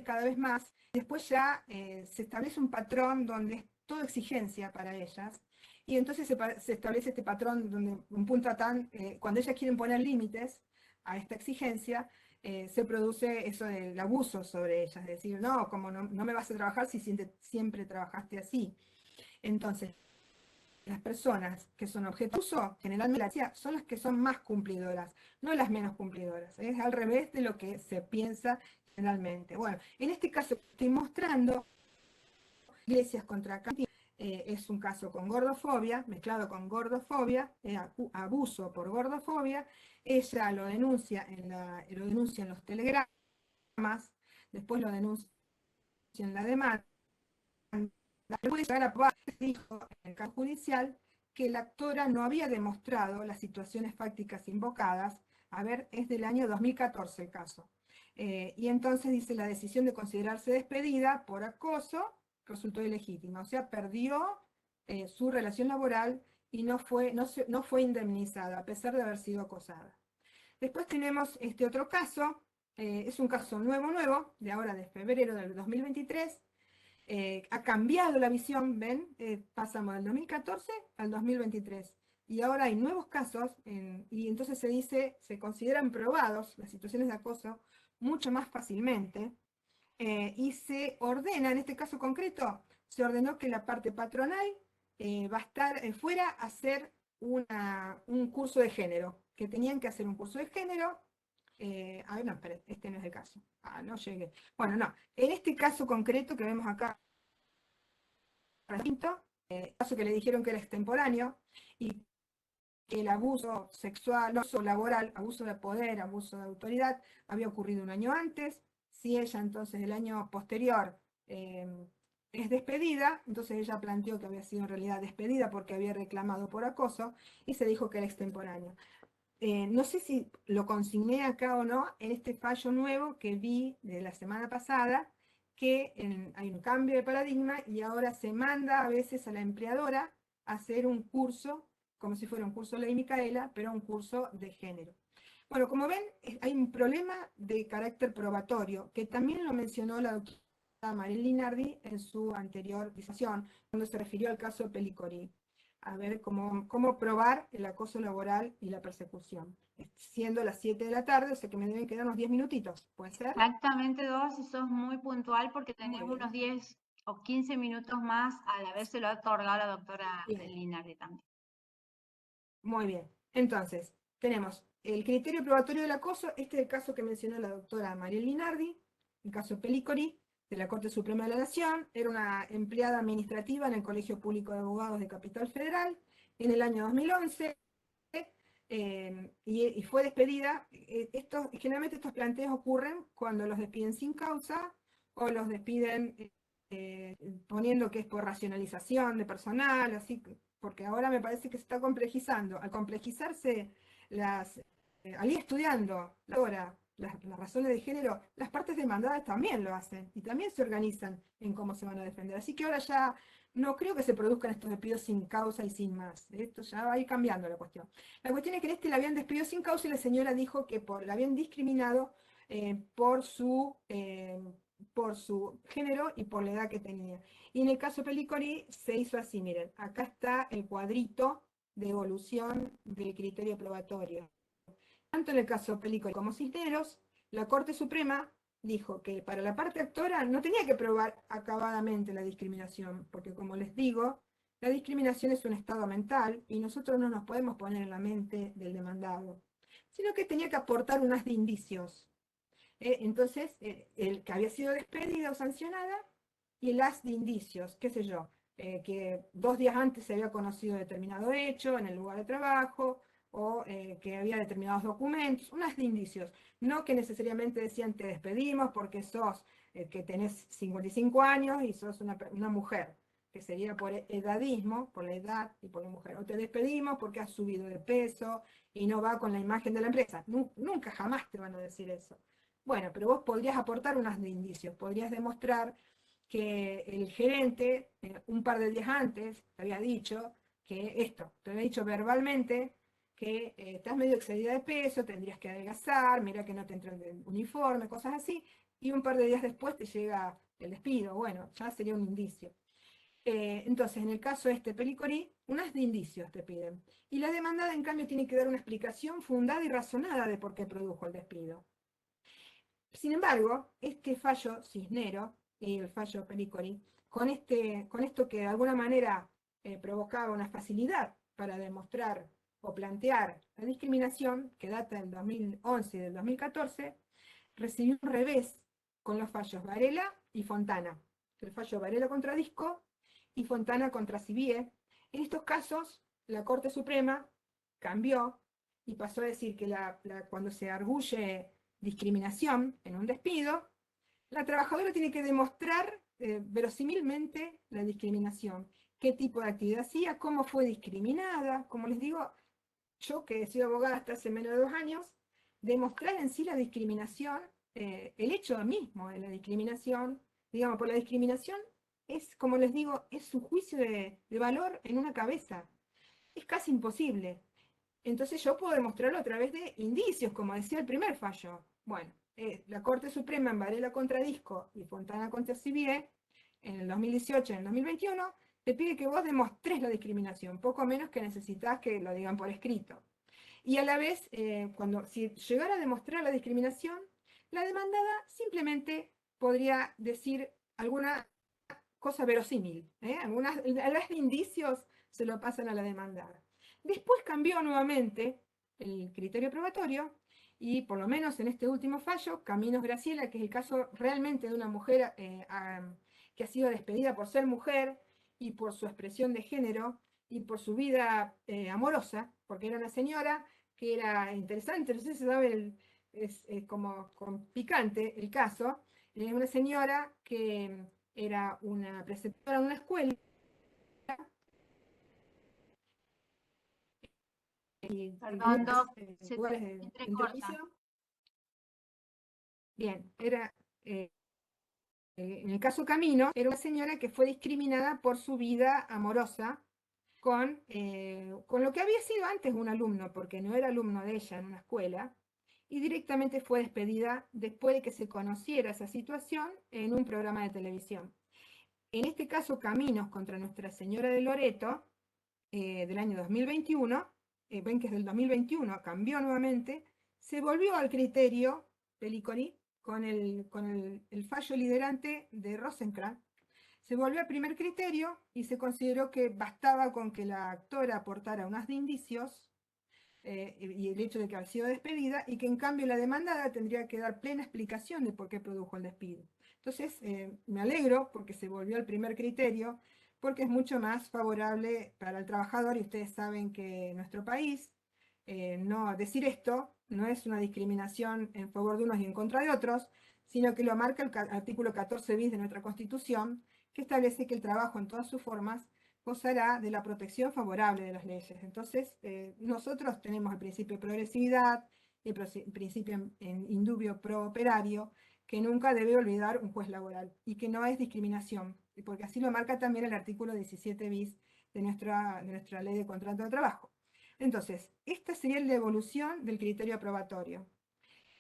cada vez más. Después ya se establece un patrón donde es toda exigencia para ellas. Y entonces se establece este patrón donde un punto tan, cuando ellas quieren poner límites a esta exigencia, se produce eso del abuso sobre ellas, es decir, no, como no me vas a trabajar si siempre trabajaste así. Entonces, las personas que son objeto de uso, generalmente son las que son más cumplidoras, no las menos cumplidoras. Es al revés de lo que se piensa generalmente. Bueno, en este caso estoy mostrando Iglesias contra Cantini, es un caso con gordofobia, mezclado con gordofobia, abuso por gordofobia. Ella lo denuncia en los telegramas, después lo denuncia en la demanda. Puede llegar a probar, dijo en el caso judicial, que la actora no había demostrado las situaciones fácticas invocadas. A ver, es del año 2014 el caso. Y entonces dice, la decisión de considerarse despedida por acoso resultó ilegítima, o sea, perdió su relación laboral y no fue indemnizada, a pesar de haber sido acosada. Después tenemos este otro caso, es un caso nuevo, de ahora de febrero del 2023, ha cambiado la visión, ¿ven? Pasamos del 2014 al 2023. Y ahora hay nuevos casos, y entonces se consideran probados las situaciones de acoso mucho más fácilmente, y se ordena, en este caso concreto, se ordenó que la parte patronal va a estar fuera a hacer un curso de género, que tenían que hacer un curso de género. A ver, no, esperen, este no es el caso. No llegué. Bueno, no, en este caso concreto que vemos acá, caso que le dijeron que era extemporáneo, y que el abuso sexual, abuso laboral, abuso de poder, abuso de autoridad, había ocurrido un año antes. Si ella entonces el año posterior es despedida, entonces ella planteó que había sido en realidad despedida porque había reclamado por acoso y se dijo que era extemporáneo. No sé si lo consigné acá o no, en este fallo nuevo que vi de la semana pasada, que hay un cambio de paradigma y ahora se manda a veces a la empleadora a hacer un curso, como si fuera un curso Ley Micaela, pero un curso de género. Bueno, como ven, hay un problema de carácter probatorio, que también lo mencionó la doctora Mariel Linardi en su anterior disertación, cuando se refirió al caso de Pelicori. A ver cómo probar el acoso laboral y la persecución. Siendo las 7 de la tarde, o sea que me deben quedar unos 10 minutitos, ¿puede ser? Exactamente, Dos, y sos muy puntual porque tenemos unos 10 o 15 minutos más al habérselo otorgado la doctora Linardi también. Muy bien. Entonces, tenemos el criterio probatorio del acoso, este es el caso que mencionó la doctora Mariel Linardi, el caso Pelicori, de la Corte Suprema de la Nación, era una empleada administrativa en el Colegio Público de Abogados de Capital Federal, en el año 2011, y fue despedida. Generalmente estos planteos ocurren cuando los despiden sin causa, o los despiden poniendo que es por racionalización de personal, así, porque ahora me parece que se está complejizando. Al complejizarse al ir estudiando ahora las razones de género, las partes demandadas también lo hacen y también se organizan en cómo se van a defender. Así que ahora ya no creo que se produzcan estos despidos sin causa y sin más. Esto ya va a ir cambiando la cuestión. La cuestión es que en este la habían despedido sin causa y la señora dijo que la habían discriminado por su género y por la edad que tenía. Y en el caso Pelicori se hizo así, miren, acá está el cuadrito de evolución del criterio probatorio. Tanto en el caso Pelicori como Cisneros, la Corte Suprema dijo que para la parte actora no tenía que probar acabadamente la discriminación, porque como les digo, la discriminación es un estado mental y nosotros no nos podemos poner en la mente del demandado, sino que tenía que aportar unas de indicios. Entonces, el que había sido despedida o sancionada y el as de indicios, qué sé yo, que 2 días antes se había conocido determinado hecho en el lugar de trabajo, o que había determinados documentos, un as de indicios, no que necesariamente decían te despedimos porque sos que tenés 55 años y sos una mujer, que sería por edadismo, por la edad y por la mujer, o te despedimos porque has subido de peso y no va con la imagen de la empresa. Nunca, jamás te van a decir eso. Bueno, pero vos podrías aportar unas de indicios, podrías demostrar que el gerente, un par de días antes, te había dicho que esto, te había dicho verbalmente que estás medio excedida de peso, tendrías que adelgazar, mira que no te entra el uniforme, cosas así, y un par de días después te llega el despido. Bueno, ya sería un indicio. Entonces, en el caso de este Pelicorí, unas de indicios te piden. Y la demandada, en cambio, tiene que dar una explicación fundada y razonada de por qué produjo el despido. Sin embargo, este fallo Cisnero y el fallo Pelicorí, con esto que de alguna manera provocaba una facilidad para demostrar o plantear la discriminación, que data del 2011 y del 2014, recibió un revés con los fallos Varela y Fontana. El fallo Varela contra Disco y Fontana contra Civie. En estos casos, la Corte Suprema cambió y pasó a decir que cuando se arguye discriminación en un despido, la trabajadora tiene que demostrar verosímilmente la discriminación, qué tipo de actividad hacía, cómo fue discriminada. Como les digo, yo que he sido abogada hasta hace menos de 2 años, demostrar en sí la discriminación, el hecho mismo de la discriminación, digamos, por la discriminación es, como les digo, es un juicio de valor en una cabeza. Es casi imposible. Entonces yo puedo demostrarlo a través de indicios, como decía el primer fallo. Bueno, la Corte Suprema en Varela contra Disco y Fontana contra Civie, en el 2018 y en el 2021, te pide que vos demostres la discriminación, poco menos que necesitas que lo digan por escrito. Y a la vez, si llegara a demostrar la discriminación, la demandada simplemente podría decir alguna cosa verosímil, las indicios se lo pasan a la demandada. Después cambió nuevamente el criterio probatorio y por lo menos en este último fallo, Caminos Graciela, que es el caso realmente de una mujer que ha sido despedida por ser mujer y por su expresión de género y por su vida amorosa, porque era una señora que era interesante, no sé si se sabe, es como con picante el caso, es una señora que era una preceptora en una escuela y en Perdón, diversos Doc, se te lugares de entrecorta. televisión. Bien, en el caso Camino, era una señora que fue discriminada por su vida amorosa con lo que había sido antes un alumno, porque no era alumno de ella en una escuela, y directamente fue despedida después de que se conociera esa situación en un programa de televisión. En este caso, Caminos contra Nuestra Señora de Loreto, del año 2021, ven que es del 2021, cambió nuevamente, se volvió al criterio Pelicorí con el fallo liderante de Rosenkrantz. Se volvió al primer criterio y se consideró que bastaba con que la actora aportara unas de indicios y el hecho de que había sido despedida, y que en cambio la demandada tendría que dar plena explicación de por qué produjo el despido. Entonces, me alegro porque se volvió al primer criterio, porque es mucho más favorable para el trabajador, y ustedes saben que en nuestro país, no decir esto no es una discriminación en favor de unos y en contra de otros, sino que lo marca el artículo 14 bis de nuestra Constitución, que establece que el trabajo en todas sus formas gozará de la protección favorable de las leyes. Entonces, nosotros tenemos el principio de progresividad, el principio en indubio pro operario, que nunca debe olvidar un juez laboral y que no es discriminación, porque así lo marca también el artículo 17 bis de nuestra ley de contrato de trabajo. Entonces, esta sería la evolución del criterio aprobatorio.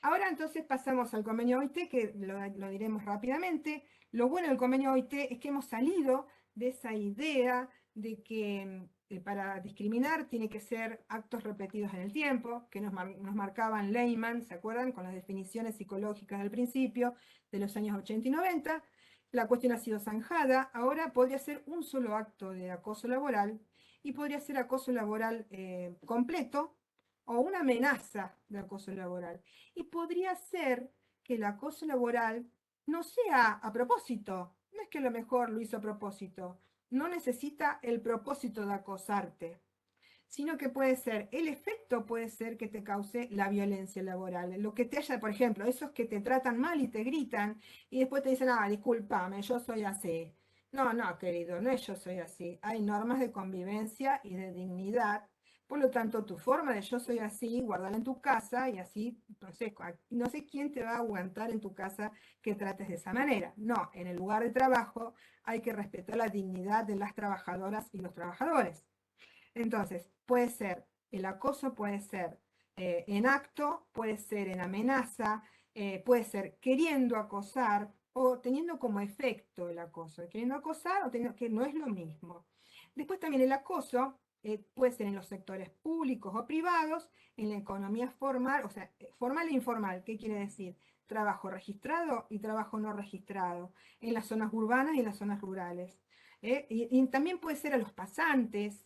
Ahora entonces pasamos al convenio OIT, que lo diremos rápidamente. Lo bueno del convenio OIT es que hemos salido de esa idea de que para discriminar tiene que ser actos repetidos en el tiempo, que nos marcaban Lehmann, ¿se acuerdan? Con las definiciones psicológicas del principio de los años 80 y 90. La cuestión ha sido zanjada. Ahora podría ser un solo acto de acoso laboral y podría ser acoso laboral completo o una amenaza de acoso laboral. Y podría ser que el acoso laboral no sea a propósito, no es que a lo mejor lo hizo a propósito, no necesita el propósito de acosarte, sino que puede ser, el efecto puede ser que te cause la violencia laboral. Lo que te haya, por ejemplo, esos que te tratan mal y te gritan y después te dicen, discúlpame, yo soy así. No, no, querido, no es yo soy así. Hay normas de convivencia y de dignidad. Por lo tanto, tu forma de yo soy así, guárdala en tu casa y así, no sé quién te va a aguantar en tu casa que trates de esa manera. No, en el lugar de trabajo hay que respetar la dignidad de las trabajadoras y los trabajadores. Entonces, puede ser, el acoso puede ser en acto, puede ser en amenaza, puede ser queriendo acosar o teniendo como efecto el acoso, queriendo acosar o teniendo, que no es lo mismo. Después también el acoso puede ser en los sectores públicos o privados, en la economía formal, o sea, formal e informal, ¿qué quiere decir? Trabajo registrado y trabajo no registrado, en las zonas urbanas y en las zonas rurales. Y también puede ser a los pasantes,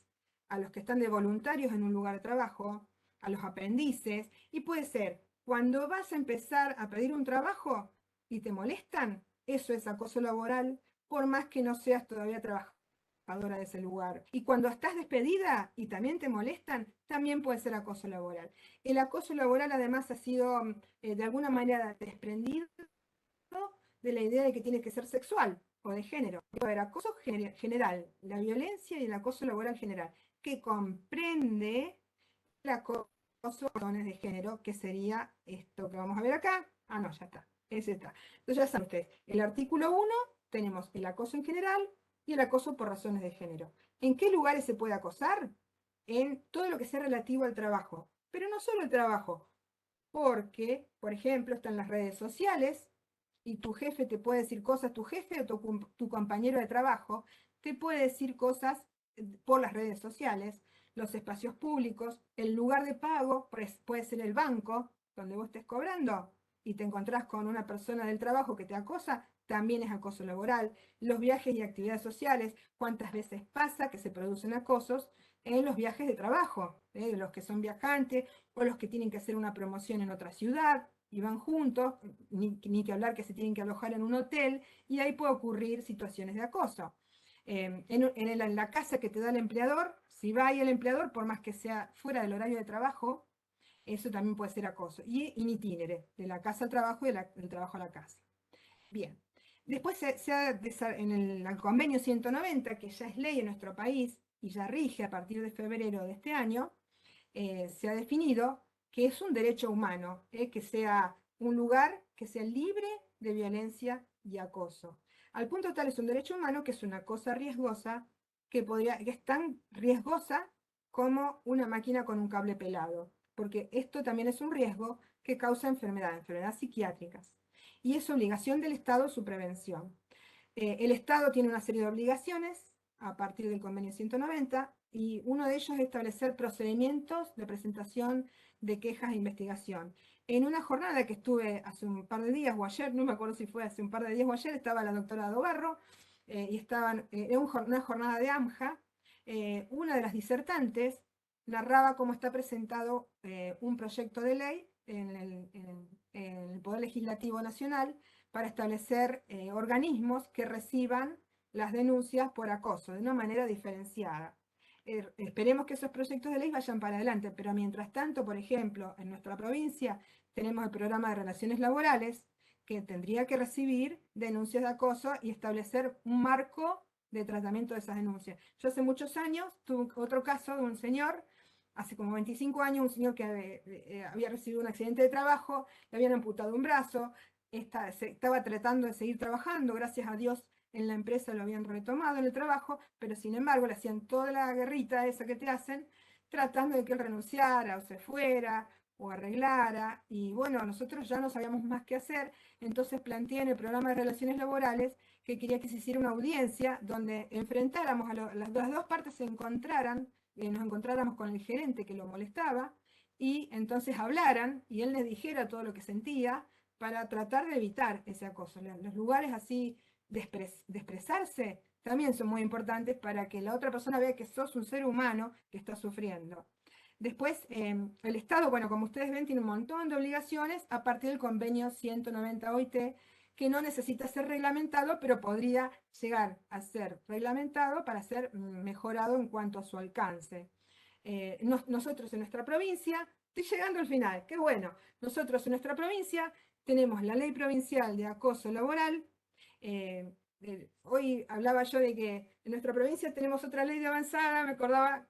a los que están de voluntarios en un lugar de trabajo, a los aprendices, y puede ser cuando vas a empezar a pedir un trabajo y te molestan, eso es acoso laboral, por más que no seas todavía trabajadora de ese lugar. Y cuando estás despedida y también te molestan, también puede ser acoso laboral. El acoso laboral además ha sido de alguna manera desprendido de la idea de que tiene que ser sexual o de género. A ver, acoso general, la violencia y el acoso laboral general, que comprende el acoso por razones de género, que sería esto que vamos a ver acá. No, ya está, ese está. Entonces ya saben ustedes, el artículo 1 tenemos el acoso en general y el acoso por razones de género. ¿En qué lugares se puede acosar? En todo lo que sea relativo al trabajo, pero no solo el trabajo, porque, por ejemplo, están las redes sociales, y tu jefe te puede decir cosas, tu jefe o tu compañero de trabajo te puede decir cosas por las redes sociales, los espacios públicos, el lugar de pago, puede ser el banco donde vos estés cobrando y te encontrás con una persona del trabajo que te acosa, también es acoso laboral. Los viajes y actividades sociales, cuántas veces pasa que se producen acosos en los viajes de trabajo, los que son viajantes o los que tienen que hacer una promoción en otra ciudad y van juntos, ni que hablar que se tienen que alojar en un hotel, y ahí puede ocurrir situaciones de acoso. En la casa que te da el empleador, si va ahí el empleador, por más que sea fuera del horario de trabajo, eso también puede ser acoso. Y in itinere, de la casa al trabajo y del trabajo a la casa. Bien. Después en el convenio 190, que ya es ley en nuestro país y ya rige a partir de febrero de este año, se ha definido que es un derecho humano, que sea un lugar que sea libre de violencia y acoso. Al punto tal es un derecho humano que es una cosa riesgosa, que es tan riesgosa como una máquina con un cable pelado, porque esto también es un riesgo que causa enfermedades psiquiátricas. Y es obligación del Estado su prevención. El Estado tiene una serie de obligaciones a partir del convenio 190 y uno de ellos es establecer procedimientos de presentación de quejas e investigación. En una jornada que estuve hace un par de días o ayer, no me acuerdo si fue hace un par de días o ayer, estaba la doctora Dobarro y estaban en una jornada de AMJA. Una de las disertantes narraba cómo está presentado un proyecto de ley en el Poder Legislativo Nacional para establecer organismos que reciban las denuncias por acoso de una manera diferenciada. Esperemos que esos proyectos de ley vayan para adelante, pero mientras tanto, por ejemplo, en nuestra provincia tenemos el programa de relaciones laborales que tendría que recibir denuncias de acoso y establecer un marco de tratamiento de esas denuncias. Yo hace muchos años tuve otro caso de un señor, hace como 25 años, un señor que había recibido un accidente de trabajo, le habían amputado un brazo, estaba tratando de seguir trabajando, gracias a Dios en la empresa lo habían retomado en el trabajo, pero sin embargo le hacían toda la guerrita esa que te hacen, tratando de que él renunciara o se fuera o arreglara, y bueno, nosotros ya no sabíamos más qué hacer, entonces planteé en el programa de relaciones laborales que quería que se hiciera una audiencia donde enfrentáramos las dos partes se encontraran, nos encontráramos con el gerente que lo molestaba, y entonces hablaran, y él les dijera todo lo que sentía, para tratar de evitar ese acoso. Los lugares así de expresarse también son muy importantes para que la otra persona vea que sos un ser humano que está sufriendo. Después, el Estado, bueno, como ustedes ven, tiene un montón de obligaciones a partir del convenio 190 OIT, que no necesita ser reglamentado, pero podría llegar a ser reglamentado para ser mejorado en cuanto a su alcance. Nosotros en nuestra provincia, estoy llegando al final, qué bueno, nosotros en nuestra provincia tenemos la Ley Provincial de Acoso Laboral. Hoy hablaba yo de que en nuestra provincia tenemos otra ley de avanzada, me acordaba,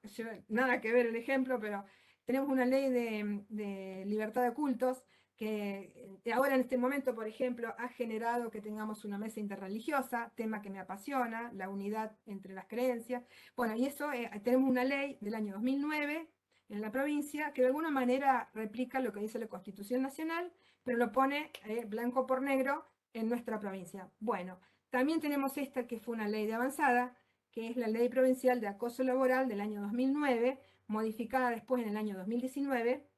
nada que ver el ejemplo, pero tenemos una ley de libertad de cultos que ahora en este momento, por ejemplo, ha generado que tengamos una mesa interreligiosa, tema que me apasiona, la unidad entre las creencias. Bueno, y eso, tenemos una ley del año 2009 en la provincia que de alguna manera replica lo que dice la Constitución Nacional, pero lo pone blanco por negro en nuestra provincia. Bueno, también tenemos esta que fue una ley de avanzada, que es la Ley Provincial de Acoso Laboral del año 2009, modificada después en el año 2019,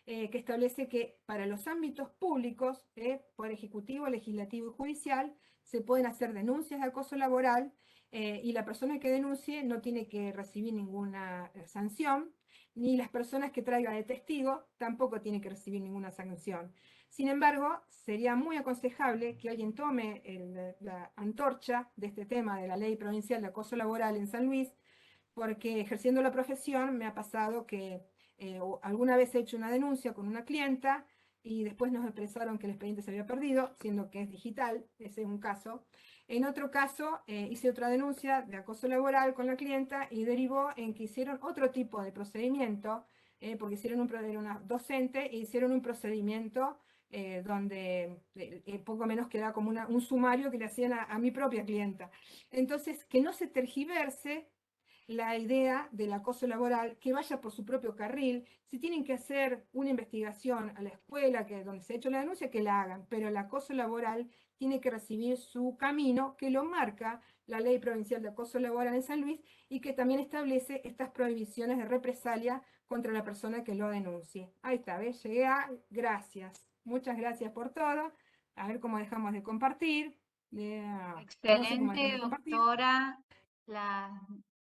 que establece que para los ámbitos públicos, por ejecutivo, legislativo y judicial, se pueden hacer denuncias de acoso laboral y la persona que denuncie no tiene que recibir ninguna sanción, ni las personas que traiga de testigo tampoco tienen que recibir ninguna sanción. Sin embargo, sería muy aconsejable que alguien tome la antorcha de este tema de la Ley Provincial de Acoso Laboral en San Luis, porque ejerciendo la profesión me ha pasado que alguna vez he hecho una denuncia con una clienta y después nos expresaron que el expediente se había perdido, siendo que es digital, ese es un caso. En otro caso, hice otra denuncia de acoso laboral con la clienta y derivó en que hicieron otro tipo de procedimiento, porque era una docente e hicieron un procedimiento donde poco menos queda como un sumario que le hacían a mi propia clienta. Entonces, que no se tergiverse la idea del acoso laboral, que vaya por su propio carril. Si tienen que hacer una investigación a la escuela donde se ha hecho la denuncia, que la hagan, pero el acoso laboral tiene que recibir su camino, que lo marca la Ley Provincial de Acoso Laboral en San Luis y que también establece estas prohibiciones de represalia contra la persona que lo denuncie. Ahí está, ¿ves? Llegué a gracias. Muchas gracias por todo. A ver cómo dejamos de compartir. No sé cómo Excelente, dejamos de compartir. doctora, la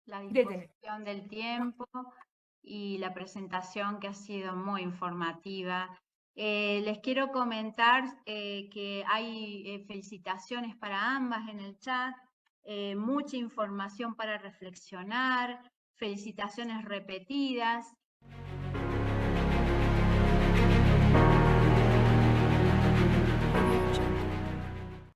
Detener. disposición del tiempo y la presentación que ha sido muy informativa. Les quiero comentar que hay felicitaciones para ambas en el chat, mucha información para reflexionar, felicitaciones repetidas.